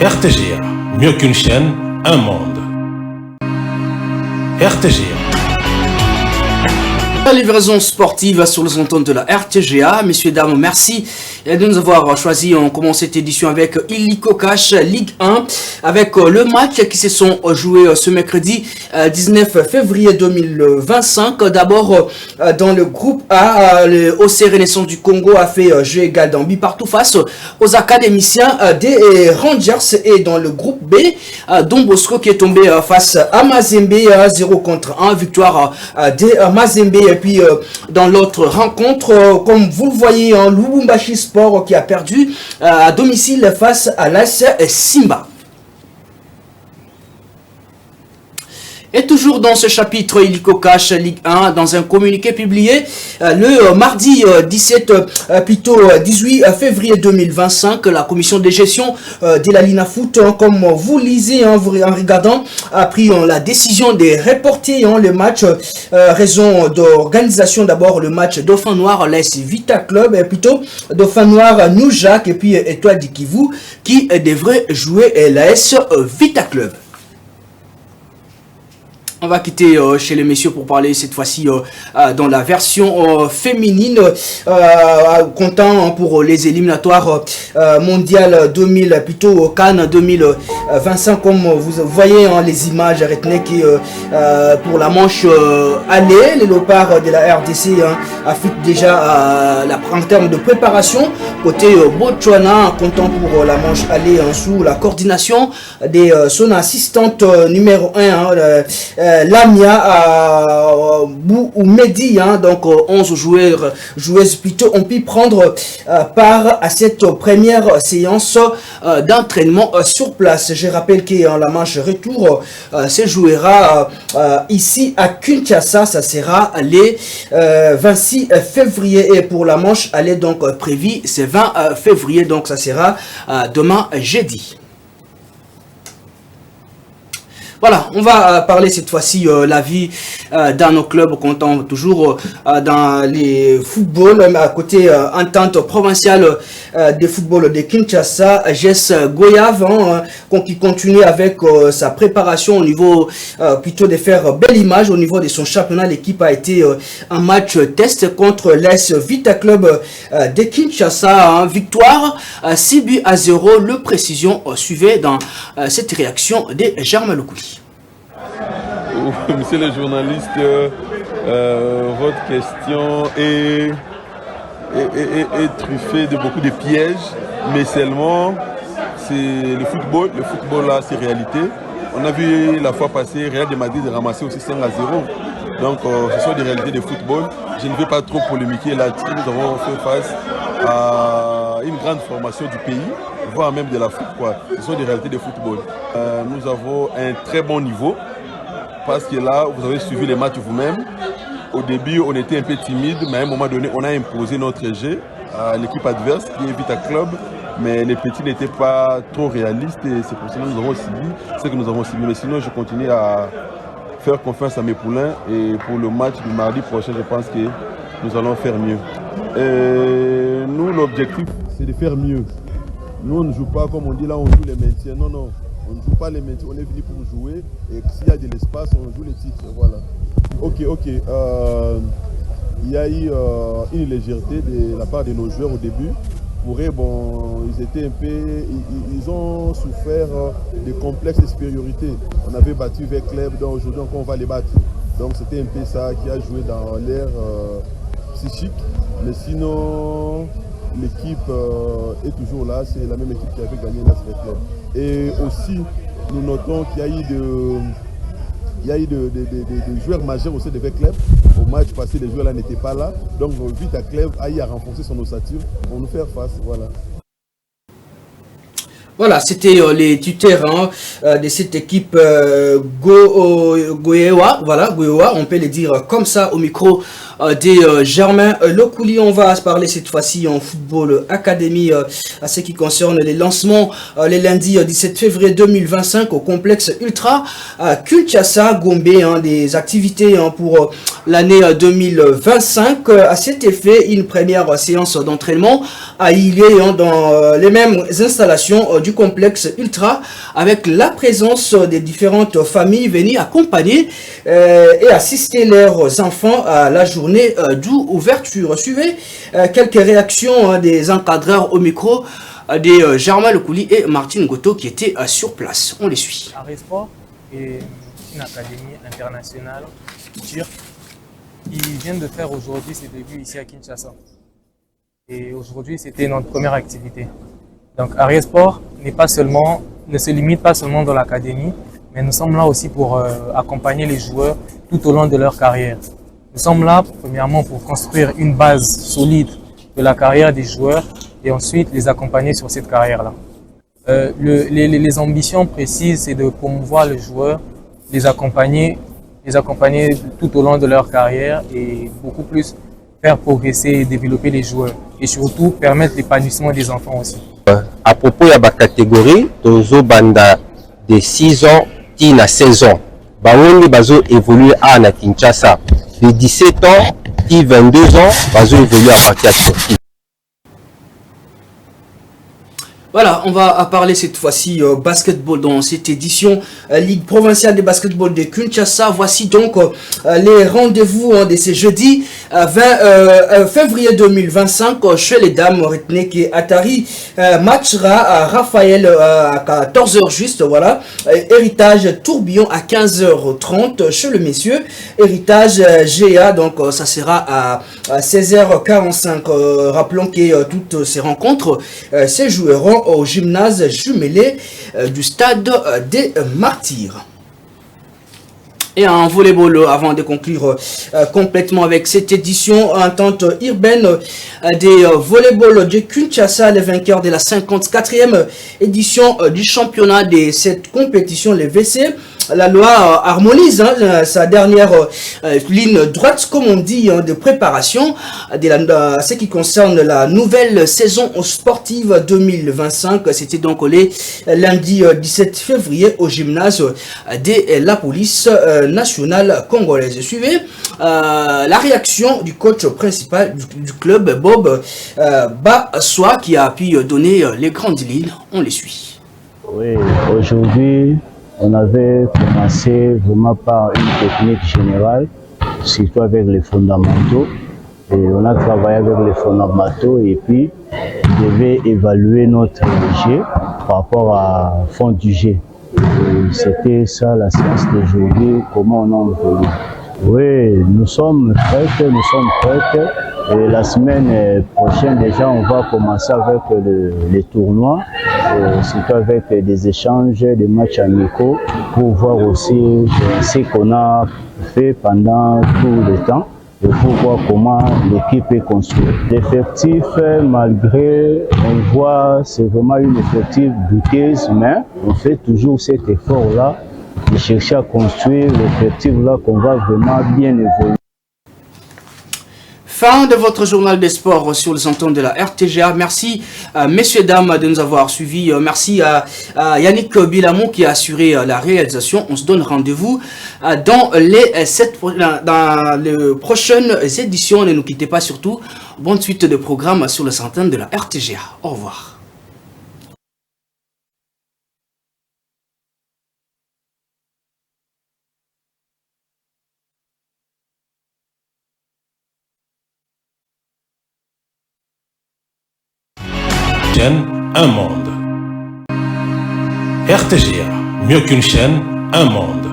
RTGA, mieux qu'une chaîne, un monde. RTGA. La livraison sportive sur les ondes de la RTGA. Messieurs, dames, merci de nous avoir choisi. On commence cette édition avec Illico Cash Ligue 1 avec le match qui se sont joués ce mercredi 19 février 2025. D'abord, dans le groupe A, le OC Renaissance du Congo a fait jeu égal dans partout face aux académiciens des Rangers. Et dans le groupe B, Don Bosco qui est tombé face à Mazembe 0 contre 1. Victoire des Mazembe. Et puis dans l'autre rencontre, comme vous le voyez, Lubumbashi Sport qui a perdu à domicile face à l'AS Simba. Et toujours dans ce chapitre Illico Cash Ligue 1, dans un communiqué publié le mardi 18 février 2025, la commission de gestion de la Lina Foot, comme vous lisez en regardant, a pris la décision de reporter le match, raison d'organisation. D'abord le match Dauphin Noir, l'AS Vita Club, et plutôt Dauphin Noir New Jack, et puis Étoile du Kivu qui devrait jouer l'AS Vita Club. On va quitter chez les messieurs pour parler cette fois-ci dans la version féminine, comptant pour les éliminatoires mondiales 2000, plutôt Cannes 2025, comme vous voyez les images. Retenez que pour la manche aller, les léopards de la RDC affûtent déjà en termes de préparation. Côté Botswana, comptant pour la manche aller sous la coordination de son assistante numéro 1, Lamia Mehdi, donc 11 joueuses plutôt ont pu prendre part à cette première séance d'entraînement sur place. Je rappelle que la manche retour se jouera ici à Kinshasa. Ça sera le 26 février, et pour la manche aller donc prévu c'est 20 février, donc ça sera demain jeudi. Voilà, on va parler cette fois-ci la vie dans nos clubs, comptant toujours dans les footballs, à côté entente provinciale de football de Kinshasa, GES Goyave, qui continue avec sa préparation au niveau plutôt de faire belle image au niveau de son championnat. L'équipe a été en match test contre l'AS Vita Club de Kinshasa, victoire 6-0. Le précision suivait dans cette réaction de Germain Loukouli. Monsieur le journaliste, votre question est truffée de beaucoup de pièges, mais seulement c'est le football. Le football là, c'est réalité. On a vu la fois passée Real de Madrid ramasser aussi 5-0. Donc ce sont des réalités de football. Je ne veux pas trop polémiquer là-dessus. Nous avons fait face à une grande formation du pays, voire même de l'Afrique, quoi. Ce sont des réalités de football. Nous avons un très bon niveau. Parce que là, vous avez suivi les matchs vous-même. Au début, on était un peu timide, mais à un moment donné, on a imposé notre jeu à l'équipe adverse, qui est Vita Club. Mais les petits n'étaient pas trop réalistes, et c'est pour ça que nous avons subi ce que nous avons subi. Mais sinon, je continue à faire confiance à mes poulains. Et pour le match du mardi prochain, je pense que nous allons faire mieux. Et nous, l'objectif, c'est de faire mieux. Nous, on ne joue pas comme on dit là, on joue les maintiens. Non, non. On ne joue pas les maintiens, on est venu pour jouer, et s'il y a de l'espace, on joue les titres. Voilà. Ok. Il y a eu une légèreté de la part de nos joueurs au début. Pour eux, bon, ils étaient un peu. Ils ont souffert de complexes de supériorité. On avait battu avec Club, donc aujourd'hui encore on va les battre. Donc c'était un peu ça qui a joué dans l'air psychique. Mais sinon, l'équipe est toujours là, c'est la même équipe qui avait gagné la Super Club. Et aussi, nous notons qu'il y a eu des joueurs majeurs aussi de club. Au match passé, les joueurs là n'étaient pas là. Donc Vita Club a eu à renforcer son ossature pour nous faire face. Voilà. Voilà, c'était les tuteurs de cette équipe Goyewa, voilà, Goyewa, on peut le dire comme ça au micro des Germain Lokouli. On va parler cette fois-ci en football académie à ce qui concerne les lancements les lundis 17 février 2025 au complexe Ultra Kinshasa Gombe, des activités pour l'année 2025. À cet effet, une première séance d'entraînement a eu lieu dans les mêmes installations du complexe Ultra avec la présence des différentes familles venues accompagner et assister leurs enfants à la journée d'ouverture. Suivez quelques réactions des encadreurs au micro des Germain Lokouli et Martine Goto qui étaient sur place. On les suit. Aresport est une académie internationale turque qui vient de faire aujourd'hui ses débuts ici à Kinshasa. Et aujourd'hui, c'était notre première activité. Donc Aresport ne se limite pas seulement dans l'académie, mais nous sommes là aussi pour accompagner les joueurs tout au long de leur carrière. Nous sommes là, premièrement, pour construire une base solide de la carrière des joueurs et ensuite les accompagner sur cette carrière-là. Les ambitions précises, c'est de promouvoir les joueurs, les accompagner tout au long de leur carrière et beaucoup plus faire progresser et développer les joueurs et surtout permettre l'épanouissement des enfants aussi. À propos de la catégorie, Tozo Banda de 6 ans à 16 ans, Baoni Bazo évolue à Kinshasa. De 17 ans à 22 ans, Bazo évolue à partir de Turquie. Voilà, on va parler cette fois-ci basketball dans cette édition Ligue provinciale de basketball de Kinshasa. Voici donc les rendez-vous de ce jeudi 20 février 2025 chez les dames. Retenez que Atari matchera à Raphaël à 14h juste, voilà. Héritage Tourbillon à 15h30 chez le messieurs. Héritage GA, donc ça sera à 16h45. Rappelons que toutes ces rencontres se joueront au gymnase jumelé du stade des Martyrs. Et en volleyball, avant de conclure complètement avec cette édition, entente urbaine des volleyball de Kinshasa, les vainqueurs de la 54e édition du championnat de cette compétition, les VC. La loi harmonise sa dernière ligne droite, comme on dit, de préparation de ce qui concerne la nouvelle saison sportive 2025. C'était donc le lundi 17 février au gymnase de la police nationale congolaise. Suivez la réaction du coach principal du club, Bob Bassois, qui a pu donner les grandes lignes. On les suit. Oui, aujourd'hui, on avait commencé vraiment par une technique générale, surtout avec les fondamentaux. Et on a travaillé avec les fondamentaux et puis on devait évaluer notre jeu par rapport à fond du jeu. C'était ça la séance d'aujourd'hui, comment on a évolué. Oui, nous sommes prêts. Et la semaine prochaine, déjà, on va commencer avec les tournois, surtout avec des échanges, des matchs amicaux, pour voir aussi ce qu'on a fait pendant tout le temps et pour voir comment l'équipe est construite. L'effectif, malgré, on voit, c'est vraiment une effectif douteuse, mais on fait toujours cet effort-là de chercher à construire l'effectif-là qu'on va vraiment bien évoluer. Fin de votre journal des sports sur les antennes de la RTGA. Merci, messieurs, dames, de nous avoir suivis. Merci à Yannick Bilamon qui a assuré la réalisation. On se donne rendez-vous dans les prochaines éditions. Ne nous quittez pas surtout. Bonne suite de programmes sur les antennes de la RTGA. Au revoir. Un monde. RTGA, mieux qu'une chaîne, un monde.